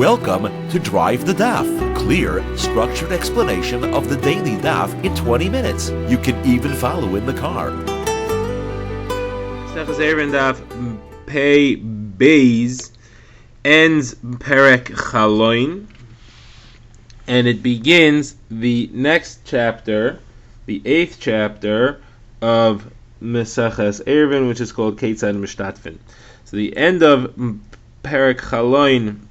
Welcome to Drive the Daf. Clear, structured explanation of the daily Daf in 20 minutes. You can even follow in the car. Eruvin Daf Pei Beis ends Perek Chaloin, and it begins the next chapter, the 8th chapter of Meseches Eruvin, which is called Concise Mishtatfin. So the end of Perek Chaloin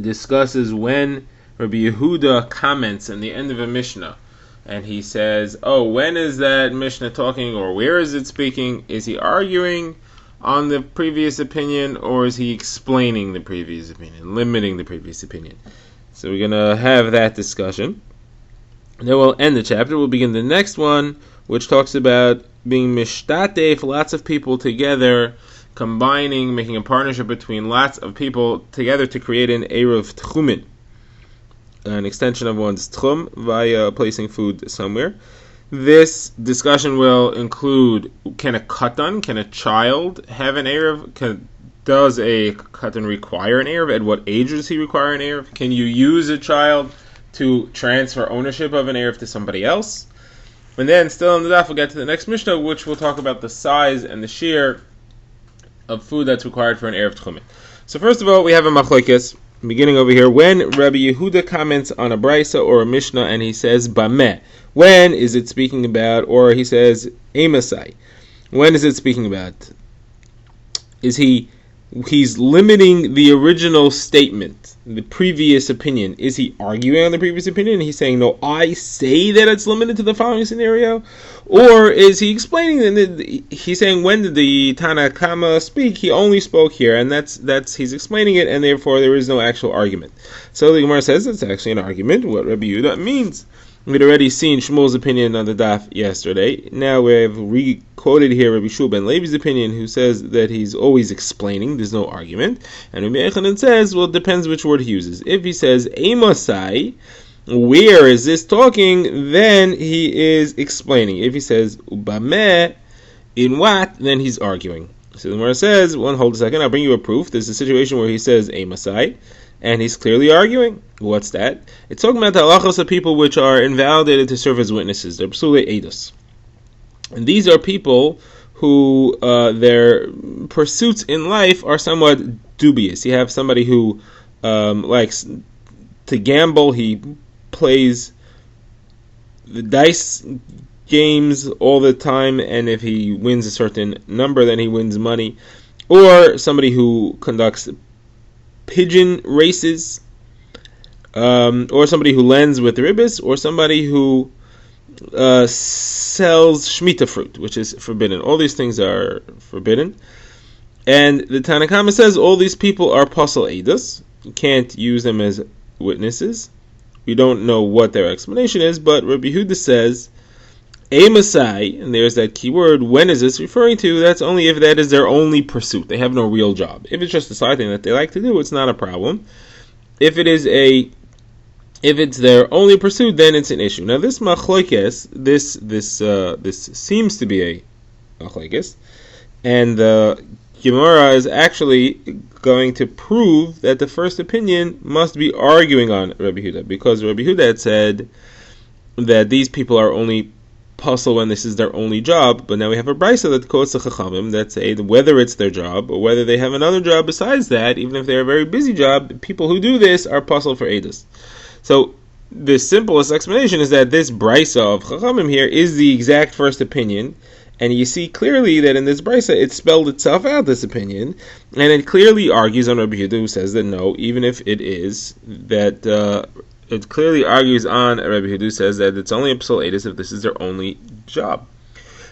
discusses when Rabbi Yehuda comments in the end of a Mishnah, and he says, when is that Mishnah talking, or where is it speaking? Is he arguing on the previous opinion, or is he explaining the previous opinion, limiting the previous opinion? So we're going to have that discussion. And then we'll end the chapter. We'll begin the next one, which talks about being mishtatef, lots of people together, combining, making a partnership between lots of people together to create an Eruv Tchumin, an extension of one's Tchum via placing food somewhere. This discussion will include, can a katan, can a child have an Eruv? Does a katan require an Eruv? At what age does he require an Eruv? Can you use a child to transfer ownership of an Eruv to somebody else? And then, still in the daf, we'll get to the next Mishnah, which will talk about the size and the shear of food that's required for an Eruv Tchumin. So first of all, we have a machlokes beginning over here. When Rabbi Yehuda comments on a brisa or a Mishnah and he says Bameh, when is it speaking about? Or he says Emasai, when is it speaking about? He's limiting the original statement, the previous opinion. Is he arguing on the previous opinion? He's saying, no, I say that it's limited to the following scenario? Or is he explaining? He's saying, when did the Tanakama speak? He only spoke here, and that's he's explaining it, and therefore there is no actual argument. So the Gemara says it's actually an argument, what Rabbi Yehuda means. We'd already seen Shmuel's opinion on the daf yesterday. Now we have re-quoted here Rabbi Shua ben Levi's opinion, who says that he's always explaining, there's no argument. And Rabbi Yechanan says, well, it depends which word he uses. If he says Emasai, where is this talking? Then he is explaining. If he says Ubameh, in what? Then he's arguing. So the Gemara says, hold a second, I'll bring you a proof. There's a situation where he says Emasai, and he's clearly arguing. What's that? It's talking about the halachos of people which are invalidated to serve as witnesses. They're psule eidos. And these are people who their pursuits in life are somewhat dubious. You have somebody who likes to gamble. He plays the dice games all the time, and if he wins a certain number, then he wins money. Or somebody who conducts pigeon races, or somebody who lends with ribis, or somebody who sells shmita fruit, which is forbidden. All these things are forbidden. And the Tanakama says all these people are pasal eidos. You can't use them as witnesses. We don't know what their explanation is, but Rabbi Yehuda says, Emasai, and there's that key word, when is this referring to? That's only if that is their only pursuit. They have no real job. If it's just a side thing that they like to do, it's not a problem. If it's their only pursuit, then it's an issue. Now this machlokes, this seems to be a machlokes, and the Gemara is actually going to prove that the first opinion must be arguing on Rabbi Yehuda, because Rabbi Yehuda had said that these people are only puzzle when this is their only job, but now we have a brisa that quotes the Chachamim that say whether it's their job or whether they have another job besides that, even if they're a very busy job, people who do this are puzzle for Eidos. So the simplest explanation is that this brisa of Chachamim here is the exact first opinion, and you see clearly that in this brisa it spelled itself out, this opinion, and it clearly argues on Rabbi Yehuda, who says that no, even if it is that it clearly argues on Rabbi Yehuda, says that it's only a psal eidos if this is their only job.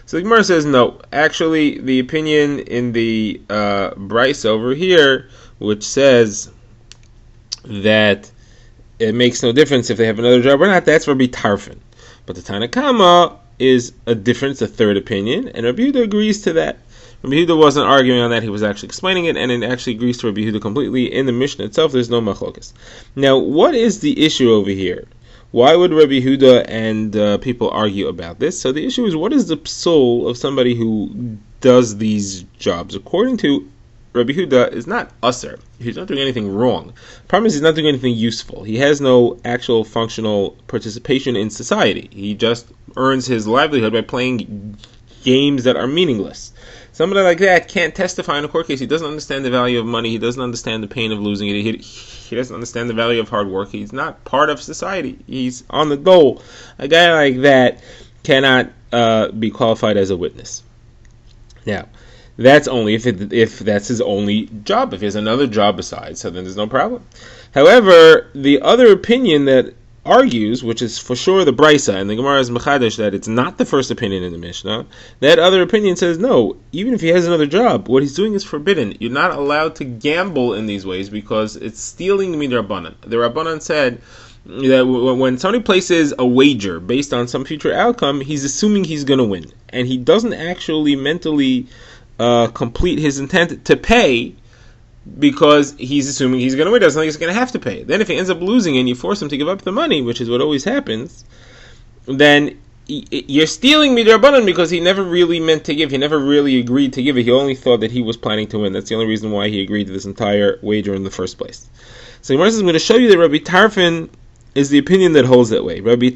So the Gemara says no. Actually, the opinion in the brisa over here, which says that it makes no difference if they have another job or not, that's Rabbi Tarfon. But the Tanakama is a difference, a third opinion, and Rabbi Yehuda agrees to that. Rabbi Yehuda wasn't arguing on that, he was actually explaining it, and it actually agrees to Rabbi Yehuda completely. In the Mishnah itself, there's no machlokes. Now, what is the issue over here? Why would Rabbi Yehuda and people argue about this? So the issue is, what is the psul of somebody who does these jobs? According to Rabbi Huda is not usher. He's not doing anything wrong. The problem is he's not doing anything useful. He has no actual functional participation in society. He just earns his livelihood by playing games that are meaningless. Somebody like that can't testify in a court case. He doesn't understand the value of money. He doesn't understand the pain of losing it. He doesn't understand the value of hard work. He's not part of society. He's on the dole. A guy like that cannot be qualified as a witness. Now, that's only if that's his only job. If he has another job besides, so then there's no problem. However, the other opinion that argues, which is for sure the Brisa, and the Gemara is Mechadesh that it's not the first opinion in the Mishnah, that other opinion says no, even if he has another job, what he's doing is forbidden. You're not allowed to gamble in these ways because it's stealing the Midrabanan. The Rabbanan said that when somebody places a wager based on some future outcome, he's assuming he's going to win, and he doesn't actually mentally complete his intent to pay because he's assuming he's going to win. Doesn't think he's going to have to pay. Then if he ends up losing and you force him to give up the money, which is what always happens, then you're stealing midrabanan because he never really meant to give. He never really agreed to give it. He only thought that he was planning to win. That's the only reason why he agreed to this entire wager in the first place. So Gemara says, I'm going to show you that Rabbi Tarfon is the opinion that holds that way. Rabbi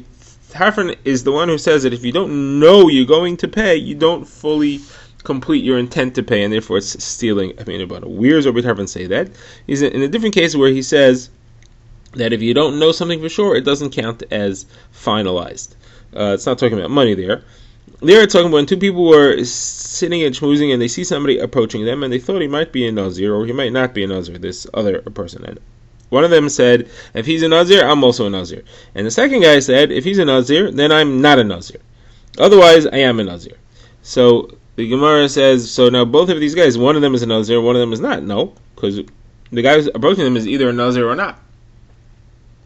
Tarfon is the one who says that if you don't know you're going to pay, you don't fully complete your intent to pay, and therefore it's stealing. Where does Rabbi Tarfon say that? He's in a different case where he says that if you don't know something for sure, it doesn't count as finalized. It's not talking about money there. They're talking about when two people were sitting and schmoozing and they see somebody approaching them and they thought he might be a Nazir or he might not be a Nazir, this other person. And one of them said, if he's a Nazir, I'm also a Nazir. And the second guy said, if he's a Nazir, then I'm not a Nazir. Otherwise, I am a Nazir. So the Gemara says, so now both of these guys, one of them is a Nazir, one of them is not. No, because the guy who's approaching them is either a Nazir or not.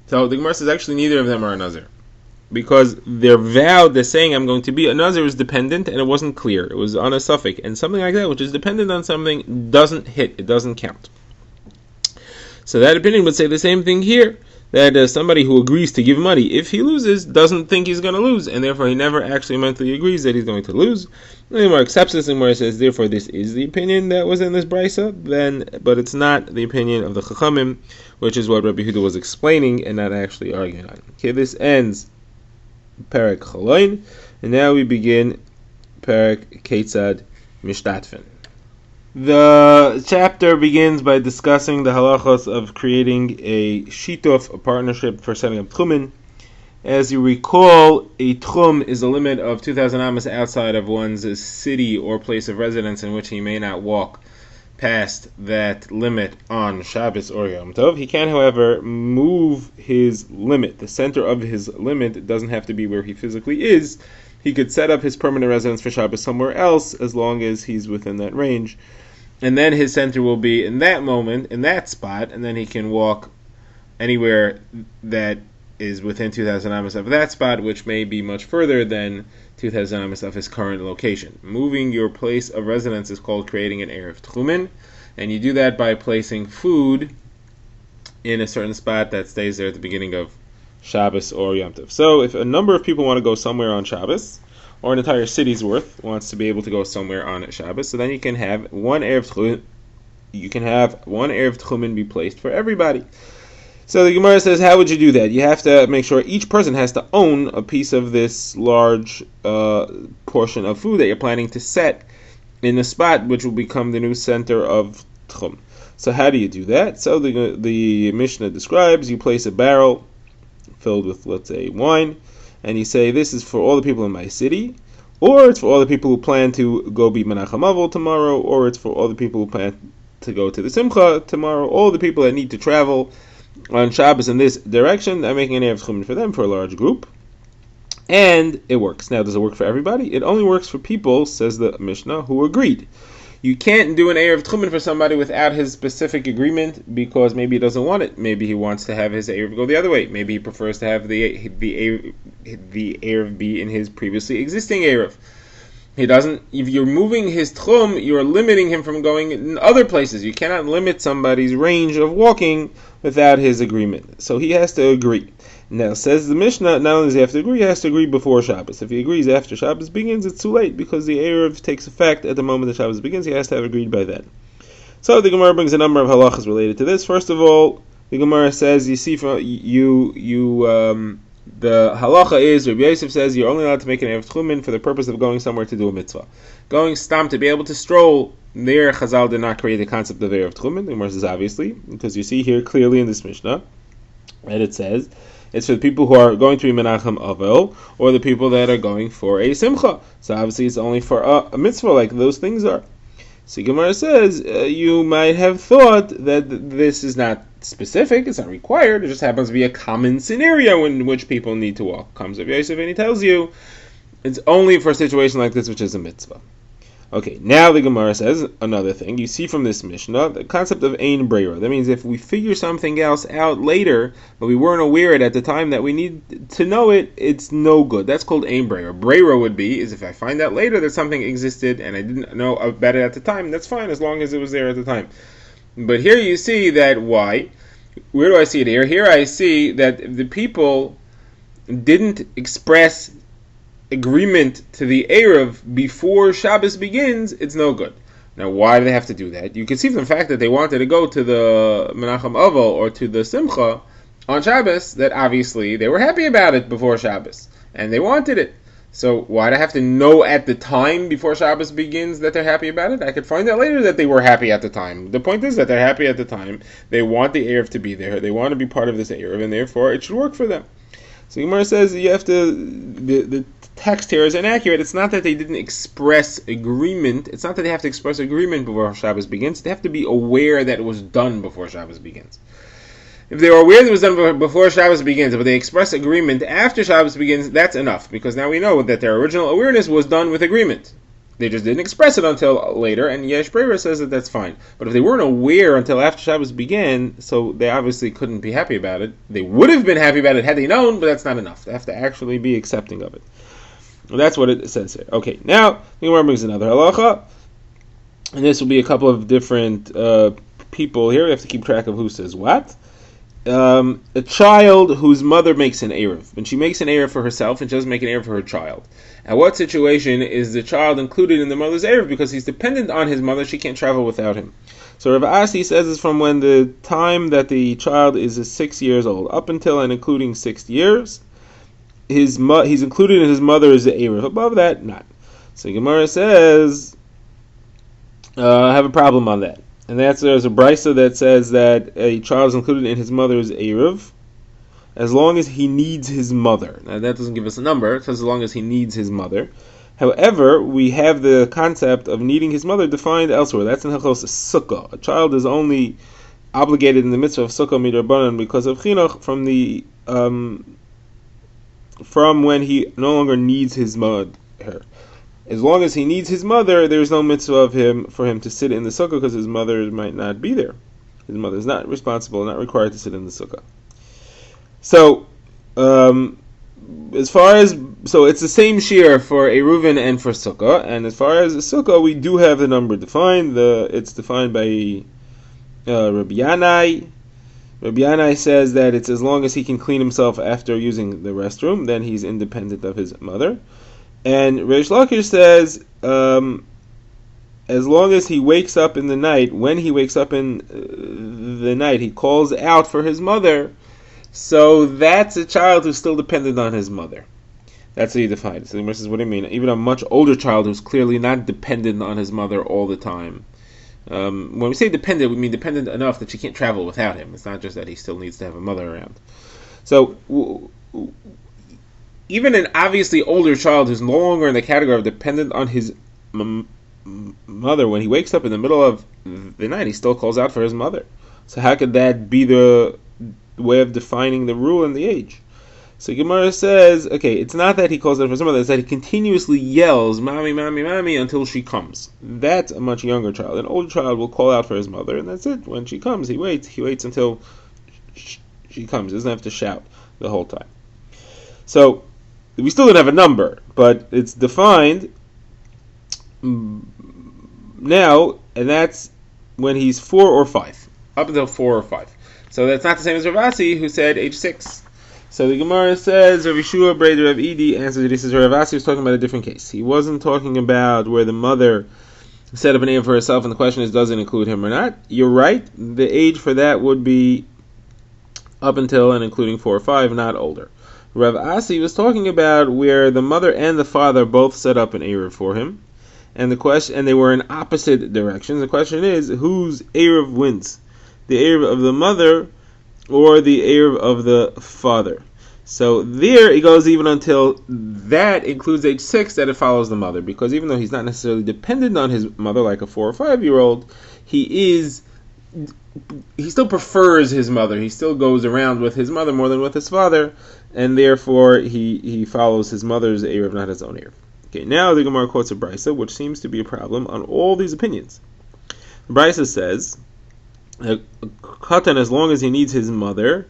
So the Gemara says actually neither of them are a Nazir. Because their vow, they're saying I'm going to be a Nazir, is dependent, and it wasn't clear. It was on a suffix. And something like that, which is dependent on something, doesn't hit. It doesn't count. So that opinion would say the same thing here. That somebody who agrees to give money, if he loses, doesn't think he's going to lose, and therefore he never actually mentally agrees that he's going to lose. And the Gemara accepts this, and Gemara says, therefore this is the opinion that was in this brisa, but it's not the opinion of the Chachamim, which is what Rabbi Huda was explaining and not actually arguing on. Okay, this ends Perek Chaloin, and now we begin Perek Ketzad Mishtatfen. The chapter begins by discussing the halachos of creating a shituf, a partnership for setting up tchumen. As you recall, a tchum is a limit of 2,000 amas outside of one's city or place of residence in which he may not walk past that limit on Shabbos or Yom Tov. He can, however, move his limit. The center of his limit doesn't have to be where he physically is. He could set up his permanent residence for Shabbos somewhere else as long as he's within that range. And then his center will be in that moment, in that spot, and then he can walk anywhere that is within 2,000 amas of that spot, which may be much further than 2,000 amas of his current location. Moving your place of residence is called creating an Erev Tchumen, and you do that by placing food in a certain spot that stays there at the beginning of Shabbos or Yom Tov. So if a number of people want to go somewhere on Shabbos, or an entire city's worth wants to be able to go somewhere on Shabbos, so then you can have one Erev Tchumen be placed for everybody. So the Gemara says, how would you do that? You have to make sure each person has to own a piece of this large portion of food that you're planning to set in the spot which will become the new center of Tchum. So how do you do that? So the Mishnah describes, you place a barrel filled with, let's say, wine, and you say, this is for all the people in my city, or it's for all the people who plan to go be Menachem Avol tomorrow, or it's for all the people who plan to go to the Simcha tomorrow, all the people that need to travel on Shabbos in this direction. I'm making an Erev Tchumen for them, for a large group, and it works. Now, does it work for everybody? It only works for people, says the Mishnah, who agreed. You can't do an Erev Tchumen for somebody without his specific agreement, because maybe he doesn't want it. Maybe he wants to have his Erev go the other way. Maybe he prefers to have the Erev be in his previously existing Erev. He doesn't. If you're moving his Tchum, you're limiting him from going in other places. You cannot limit somebody's range of walking without his agreement. So he has to agree. Now, says the Mishnah, not only does he have to agree, he has to agree before Shabbos. If he agrees after Shabbos begins, it's too late, because the Erev takes effect at the moment that Shabbos begins. He has to have agreed by then. So the Gemara brings a number of halachas related to this. First of all, the Gemara says, you see from the halacha is, Rabbi Yosef says, you're only allowed to make an Erev Tchumen for the purpose of going somewhere to do a mitzvah. Going stam to be able to stroll, there Chazal did not create the concept of Erev Tchumen. The Gemara says, obviously, because you see here clearly in this Mishnah, and it says, it's for the people who are going to be Menachem Avel, or the people that are going for a Simcha. So obviously it's only for a mitzvah, like those things are. So Gemara says, you might have thought that this is not specific, it's not required, it just happens to be a common scenario in which people need to walk. Comes Rabbi Yosef and he tells you, it's only for a situation like this, which is a mitzvah. Okay, now the Gemara says another thing. You see from this Mishnah, the concept of ein breira. That means if we figure something else out later, but we weren't aware it at the time that we need to know it, it's no good. That's called ein breira. Breira would be, is if I find out later that something existed and I didn't know about it at the time, that's fine as long as it was there at the time. But here you see that why? Where do I see it here? Here I see that the people didn't express agreement to the Erev before Shabbos begins, it's no good. Now, why do they have to do that? You can see from the fact that they wanted to go to the Menachem Avel or to the Simcha on Shabbos, that obviously they were happy about it before Shabbos, and they wanted it. So why do I have to know at the time before Shabbos begins that they're happy about it? I could find out later that they were happy at the time. The point is that they're happy at the time. They want the Erev to be there. They want to be part of this Erev, and therefore it should work for them. So Gemara says you have to, the text here is inaccurate. It's not that they didn't express agreement. It's not that they have to express agreement before Shabbos begins. They have to be aware that it was done before Shabbos begins. If they were aware that it was done before Shabbos begins, but they express agreement after Shabbos begins, that's enough, because now we know that their original awareness was done with agreement. They just didn't express it until later, and Yesh Breira says that that's fine. But if they weren't aware until after Shabbos began, so they obviously couldn't be happy about it. They would have been happy about it had they known, but that's not enough. They have to actually be accepting of it. Well, that's what it says here. Okay, now the Gemara brings another halacha, and this will be a couple of different people here. We have to keep track of who says what. A child whose mother makes an Erev, and she makes an Erev for herself, and she doesn't make an Erev for her child. At what situation is the child included in the mother's Erev? Because he's dependent on his mother, she can't travel without him. So Rav Asi says it's from when the time that the child is 6 years old, up until and including 6 years, he's included in his mother's Erev. Above that, not. So Gemara says, I have a problem on that. And there's a brisa that says that a child is included in his mother's Erev as long as he needs his mother. Now that doesn't give us a number, it says as long as he needs his mother. However, we have the concept of needing his mother defined elsewhere. That's in Hilchos Sukkah. A child is only obligated in the mitzvah of Sukkah midrabanan because of chinuch from when he no longer needs his mother. As long as he needs his mother, there's no mitzvah for him to sit in the sukkah because his mother might not be there. His mother is not responsible, not required to sit in the sukkah. So, it's the same shear for Eruvin and for sukkah. And as far as the sukkah, we do have the number defined. It's defined by Rabbi Yanai. Rabbi Yanai says that it's as long as he can clean himself after using the restroom, then he's independent of his mother. And Reish Lakish says, as long as he wakes up in the night, when he wakes up in the night, he calls out for his mother, so that's a child who's still dependent on his mother. That's how you define it. So the Gemara says, what do you mean? Even a much older child who's clearly not dependent on his mother all the time. When we say dependent, we mean dependent enough that she can't travel without him. It's not just that he still needs to have a mother around. So, even an obviously older child who's no longer in the category of dependent on his mother, when he wakes up in the middle of the night, he still calls out for his mother. So how could that be the way of defining the rule and the age? So Gemara says, okay, it's not that he calls out for his mother, it's that he continuously yells, "Mommy, mommy, mommy," until she comes. That's a much younger child. An older child will call out for his mother, and that's it. When she comes, he waits. He waits until she comes. He doesn't have to shout the whole time. So, we still don't have a number, but it's defined now, and that's when he's 4 or 5, up until 4 or 5. So that's not the same as Rav Asi, who said age 6. So the Gemara says, Rav Yeshua, Breder, Rav Edi answers it. He says Rav Asi was talking about a different case. He wasn't talking about where the mother set up an Erev for herself, and the question is, does it include him or not? You're right. The age for that would be up until and including 4 or 5, not older. Rav Asi was talking about where the mother and the father both set up an Erev for him, and they were in opposite directions. The question is, whose Erev wins? The Erev of the mother or the Erev of the father? So there it goes even until that includes age 6, that it follows the mother, because even though he's not necessarily dependent on his mother like a 4 or 5-year-old, he still prefers his mother. He still goes around with his mother more than with his father, and therefore he follows his mother's Erev, not his own Erev. Okay, now the Gemara quotes a Brisa, which seems to be a problem on all these opinions. The Brisa says, a Katan, as long as he needs his mother,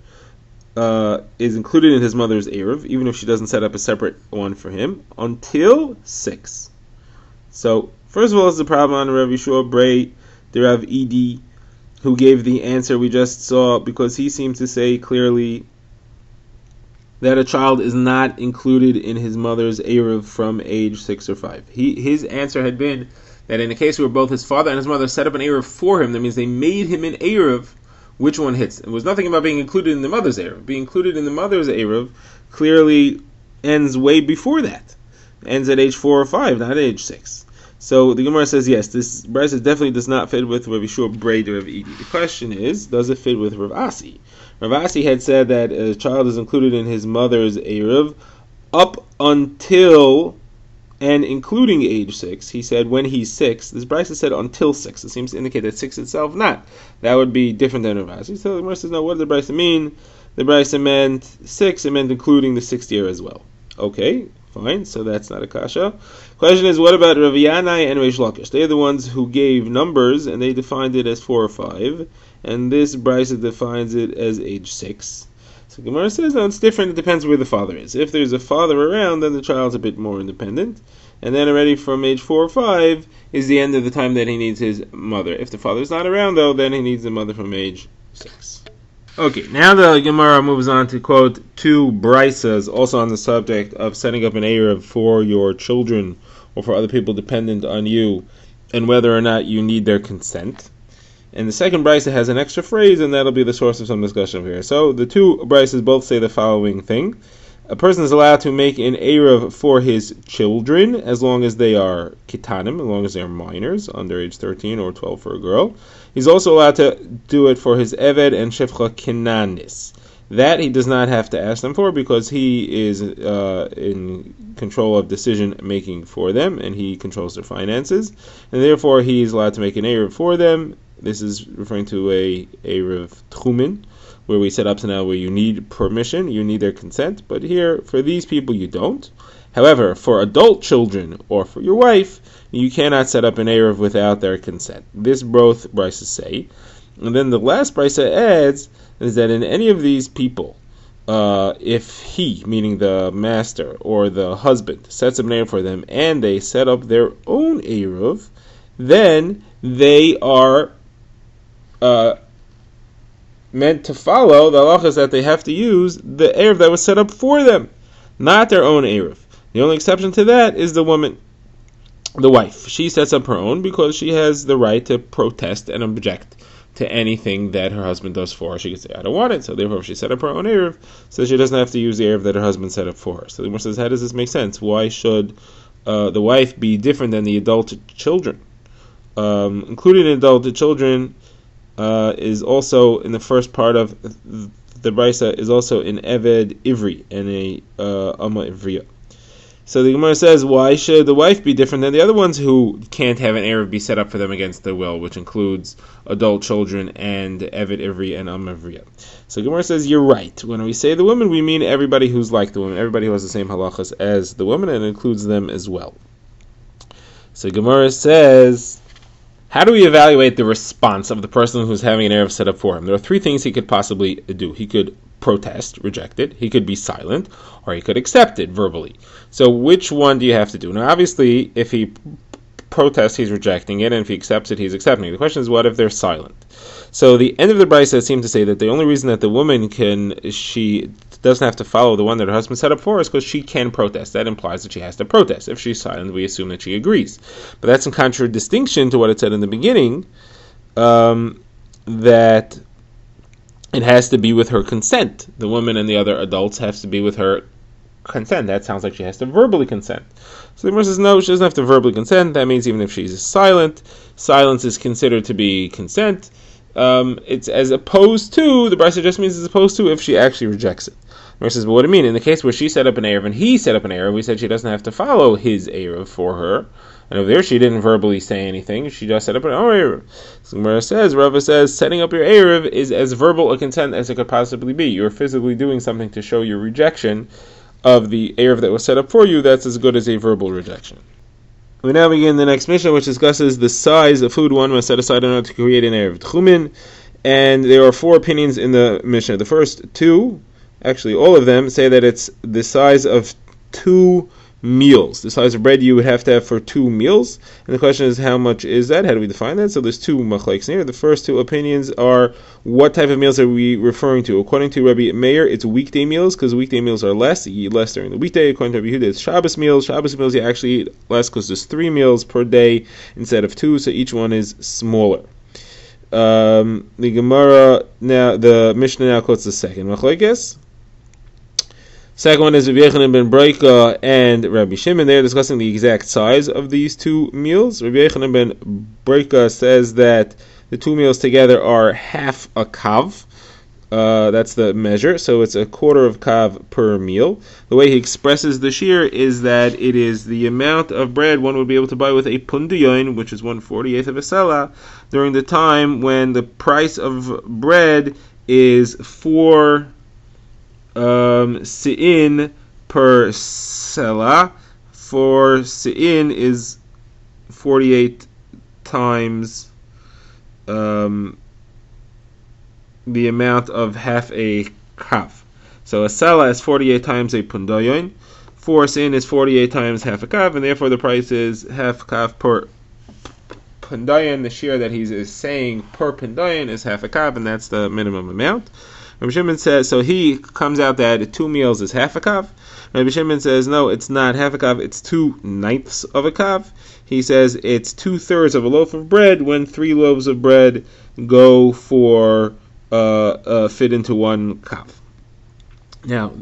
is included in his mother's Erev, even if she doesn't set up a separate one for him, until 6. So, first of all, it's the problem on Rav Yeshua Bray, the Rav Edi, who gave the answer we just saw, because he seems to say clearly that a child is not included in his mother's Erev from age 6 or 5. His answer had been that in a case where both his father and his mother set up an Erev for him, that means they made him an Erev, which one hits? It was nothing about being included in the mother's Erev. Being included in the mother's Erev clearly ends way before that. Ends at age 4 or 5, not at age 6. So the Gemara says, yes, this Brisa definitely does not fit with Rav Yeshua Bray to Rav Edi. The question is, does it fit with Rav Asi? Rav Asi had said that a child is included in his mother's Erev up until and including age 6. He said when he's 6. This Brisa said until 6. It seems to indicate that 6 itself not. That would be different than Rav Asi. So the Gemara says, no, what did the Brisa mean? The Brisa meant 6. It meant including the 6th year as well. Okay, fine. So that's not a kasha. Question is, what about Rav Yanai and Reish Lakish? They're the ones who gave numbers, and they defined it as 4 or 5. And this Brisa defines it as age 6. So Gemara says, no, it's different. It depends where the father is. If there's a father around, then the child's a bit more independent. And then already from age 4 or 5 is the end of the time that he needs his mother. If the father's not around, though, then he needs the mother from age 6. Okay, now the Gemara moves on to quote 2 Brisas, also on the subject of setting up an Erev for your children or for other people dependent on you, and whether or not you need their consent. And the second Brisa has an extra phrase, and that'll be the source of some discussion here. So the 2 Brisas both say the following thing. A person is allowed to make an Erev for his children as long as they are kitanim, as long as they are minors, under age 13 or 12 for a girl. He's also allowed to do it for his Eved and Shefcha Kenanis. That he does not have to ask them for, because he is in control of decision making for them, and he controls their finances, and therefore he is allowed to make an Erev for them. This is referring to a Erev Tchumin, where we set up to now where you need permission, you need their consent, but here, for these people, you don't. However, for adult children or for your wife, you cannot set up an Erev without their consent. This both Brisas say. And then the last Brisa adds is that in any of these people, if he, meaning the master or the husband, sets up an Erev for them and they set up their own Erev, then they are meant to follow the halachas that they have to use the Erev that was set up for them, not their own Erev. The only exception to that is the woman, the wife. She sets up her own because she has the right to protest and object to anything that her husband does for her. She can say, I don't want it, so therefore if she set up her own Erev, so she doesn't have to use the Erev that her husband set up for her. So the Gemara says, how does this make sense? Why should the wife be different than the adult children? Including adult children is also in the first part of the Brisa, is also in Eved Ivri and a Amma Ivriya. So the Gemara says, why should the wife be different than the other ones who can't have an Erev be set up for them against their will, which includes adult children and Eved Ivri and Amma Ivriya? So the Gemara says, you're right. When we say the woman, we mean everybody who's like the woman, everybody who has the same halachas as the woman, and includes them as well. So Gemara says, how do we evaluate the response of the person who's having an Erev set up for him? There are 3 things he could possibly do. He could protest, reject it. He could be silent, or he could accept it verbally. So which one do you have to do? Now, obviously, if he protests, he's rejecting it, and if he accepts it, he's accepting it. The question is, what if they're silent? So the end of the Brisa seems to say that the only reason that the woman can, she doesn't have to follow the one that her husband set up for us because she can protest. That implies that she has to protest. If she's silent, we assume that she agrees. But that's in contradistinction to what it said in the beginning, that it has to be with her consent. The woman and the other adults have to be with her consent. That sounds like she has to verbally consent. So the Gemara says no, she doesn't have to verbally consent. That means even if she's silent, silence is considered to be consent. It's as opposed to, the Brisa just means as opposed to if she actually rejects it. The Gemara says, but what do you mean? In the case where she set up an Eruv and he set up an Eruv, we said she doesn't have to follow his Eruv for her. And over there she didn't verbally say anything, she just set up an Eruv. So Gemara says, Rava says, setting up your Eruv is as verbal a consent as it could possibly be. You're physically doing something to show your rejection of the Eruv that was set up for you. That's as good as a verbal rejection. We now begin the next Mishnah, which discusses the size of food one must set aside in order to create an Eruv Tchumin. And there are 4 opinions in the Mishnah. The first 2, actually all of them, say that it's the size of 2 meals. The size of bread you would have to have for 2 meals. And the question is, how much is that? How do we define that? So there's 2 machlokes here. The first 2 opinions are, what type of meals are we referring to? According to Rabbi Meir, it's weekday meals, because weekday meals are less. You eat less during the weekday. According to Rabbi Yehuda, it's Shabbos meals. Shabbos meals you actually eat less because there's 3 meals per day instead of 2, so each one is smaller. The Gemara now, the Mishnah now quotes the second machlokes. Second one is Rabbi Yochanan ben Breika and Rabbi Shimon. They're discussing the exact size of these 2 meals. Rabbi Yochanan ben Breika says that the 2 meals together are half a kav. That's the measure, so it's a quarter of kav per meal. The way he expresses the shear is that it is the amount of bread one would be able to buy with a pundiyon, which is 1/48 of a selah, during the time when the price of bread is 4 se'in per selah. 4 se'in is 48 times the amount of half a kav. So a selah is 48 times a pundayon. 4 se'in is 48 times half a kav, and therefore the price is half kav per pundayon. The shear that he's saying per pundayon is half a kav, and that's the minimum amount. Rabbi Shimon says, so he comes out that 2 meals is half a kav. Rabbi Shimon says, no, it's not half a kav, it's 2/9 of a kav. He says it's 2/3 of a loaf of bread when 3 loaves of bread go for fit into 1 kav. Now,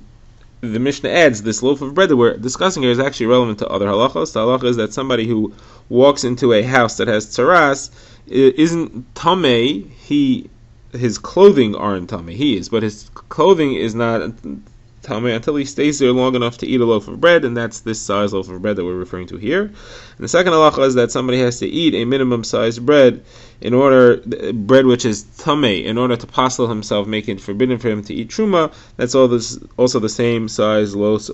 the Mishnah adds this loaf of bread that we're discussing here is actually relevant to other halachos. The halacha is that somebody who walks into a house that has tzaras isn't tamei. His clothing aren't tamei. He is, but his clothing is not tamei until he stays there long enough to eat a loaf of bread, and that's this size loaf of bread that we're referring to here. And the second halacha is that somebody has to eat a minimum size bread bread which is tamei, in order to pasel himself, make it forbidden for him to eat truma. That's also the same size loaf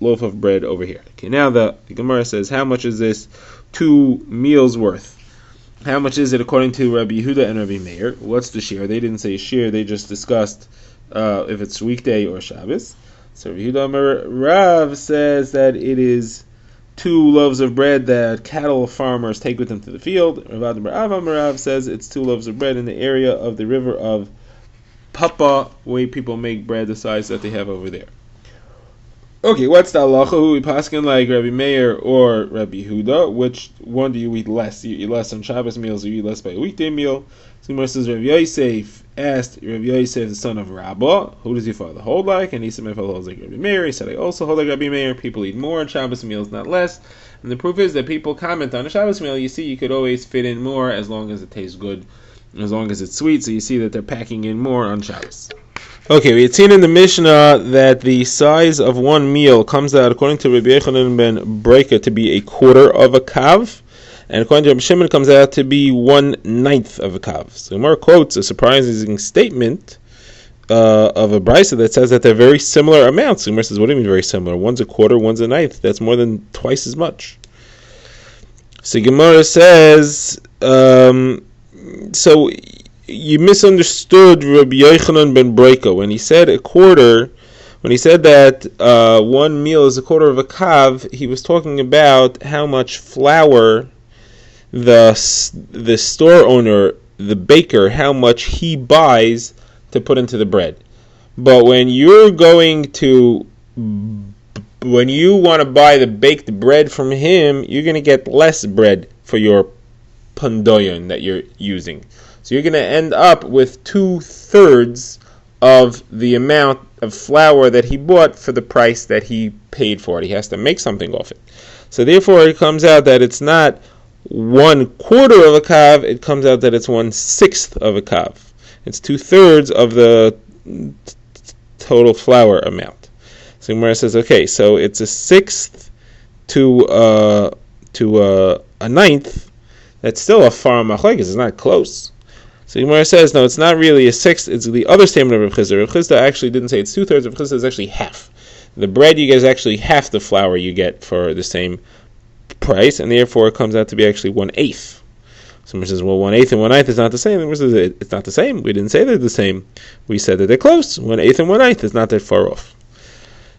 of bread over here. Okay, now the Gemara says, how much is this 2 meals worth? How much is it according to Rabbi Yehuda and Rabbi Meir? What's the shear? They didn't say shear, they just discussed if it's weekday or Shabbos. So Rabbi Yehuda Rav says that it is 2 loaves of bread that cattle farmers take with them to the field. Rav says it's 2 loaves of bread in the area of the river of Papa, where people make bread the size that they have over there. Okay, what's the halacha? Who we paskin like Rabbi Meir or Rabbi Yehuda? Which one do you eat less? You eat less on Shabbos meals, or you eat less by a weekday meal? So Gemara says Rabbi Yosef asked Rabbi Yosef, the son of Rabbah, who does your father hold like? And he said, my father holds like Rabbi Meir. He said, I also hold like Rabbi Meir. People eat more on Shabbos meals, not less. And the proof is that people comment on a Shabbos meal. You see, you could always fit in more as long as it tastes good, as long as it's sweet. So you see that they're packing in more on Shabbos. Okay, we had seen in the Mishnah that the size of 1 meal comes out, according to Rabbi Yochanan ben Breika, to be a quarter of a kav, and according to Rabbi Shimon, it comes out to be 1/9 of a kav. So Gemara quotes a surprising statement of a brisa that says that they're very similar amounts. Gemara says, what do you mean very similar? One's a quarter, one's a 1/9. That's more than twice as much. So Gemara says, so you misunderstood Rabbi Yochanan ben Breika when he said a quarter. When he said that 1 meal is a quarter of a kav, he was talking about how much flour the store owner, the baker, how much he buys to put into the bread. But when you want to buy the baked bread from him, you're going to get less bread for your pandoyon that you're using. So you're going to end up with 2/3 of the amount of flour that he bought for the price that he paid for it. He has to make something off it. So therefore it comes out that it's not 1/4 of a kav, it comes out that it's 1/6 of a kav. It's 2/3 of the total flour amount. So Gemara says, okay, so it's 1/6 to a 1/9. That's still a far machlekes. It's not close. So Gemara says, no, it's not really a 1/6. It's the other statement of Rav Chisda. Rav Chisda actually didn't say it's 2/3. Rav Chisda is actually half. The bread you get is actually half the flour you get for the same price, and therefore it comes out to be actually 1/8. Someone says, well, 1/8 and 1/9 is not the same. The says, it's not the same. We didn't say they're the same. We said that they're close. 1/8 and 1/9 is not that far off.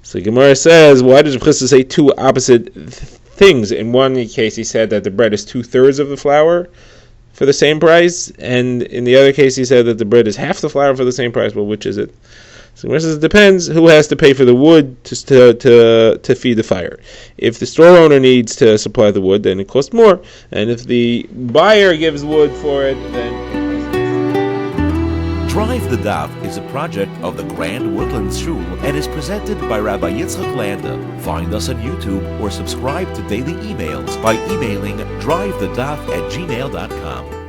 So Gemara says, why did Rav Chisda say two opposite things? In one case, he said that the bread is 2/3 of the flour for the same price, and in the other case, he said that the bread is half the flour for the same price. Well, which is it? So Gemara says, it depends who has to pay for the wood to feed the fire. If the store owner needs to supply the wood, then it costs more, and if the buyer gives wood for it, then Drive the Daf is a project of the Grand Woodlands Shul and is presented by Rabbi Yitzchak Landa. Find us on YouTube or subscribe to daily emails by emailing drivethedaf@gmail.com.